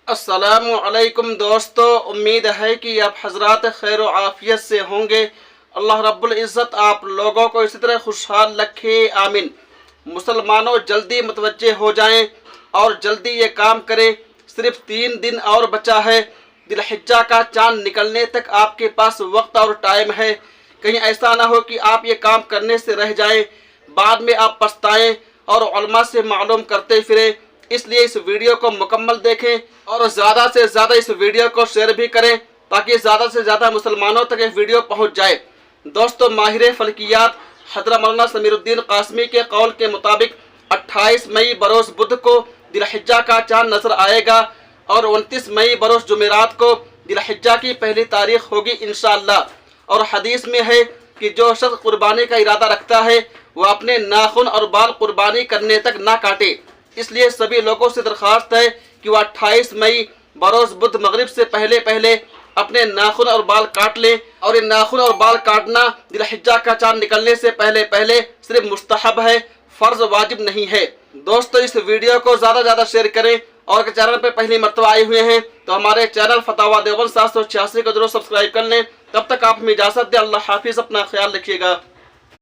अस्सलामु अलैकुम दोस्तों, उम्मीद है कि आप हजरात खैर व आफियत से होंगे। अल्लाह रब्बुल इज़्ज़त आप लोगों को इसी तरह खुशहाल रखे, आमीन। मुसलमानों, जल्दी मुतवज्जे हो जाएं और जल्दी ये काम करें। सिर्फ 3 दिन और बचा है। दिलहिज्जा का चांद निकलने तक आपके पास वक्त और टाइम है। कहीं ऐसा ना हो कि आप ये काम करने से रह जाएं, बाद में आप पछताएं और उलमा से मालूम करते फिरें। इसलिए इस वीडियो को मुकम्मल देखें और ज़्यादा से ज़्यादा इस वीडियो को शेयर भी करें ताकि ज़्यादा से ज़्यादा मुसलमानों तक ये वीडियो पहुंच जाए। दोस्तों, माहिर फल्कियात हज़रत मौलाना समीरुद्दीन कासमी के कौल के मुताबिक 28 मई बरोज़ बुध को दिलहिज्जा का चांद नजर आएगा और 29 मई बरोज़ जुमेरात को दिलहिज्जा की पहली तारीख होगी इंशाअल्लाह। और हदीस में है कि जो शख्स कुर्बानी का इरादा रखता है वह अपने नाखून और बाल कुर्बानी करने तक ना काटे। इसलिए सभी लोगों से दरख्वास्त है कि वह 28 मई बरोज़ बुध मगरिब से पहले पहले अपने नाखून और बाल काट लें। और ये नाखून और बाल काटना दिलहिज्जा का चांद निकलने से पहले पहले सिर्फ मुस्तहब है, फर्ज वाजिब नहीं है। दोस्तों, इस वीडियो को ज़्यादा से ज़्यादा शेयर करें और अगर चैनल पर पहली मरतबा आए हुए हैं तो हमारे चैनल फतावा देवबंद 786 को जरूर सब्सक्राइब कर लें। तब तक आप हमें इजाज़त दें। अल्लाह हाफिज़, अपना ख्याल रखिएगा।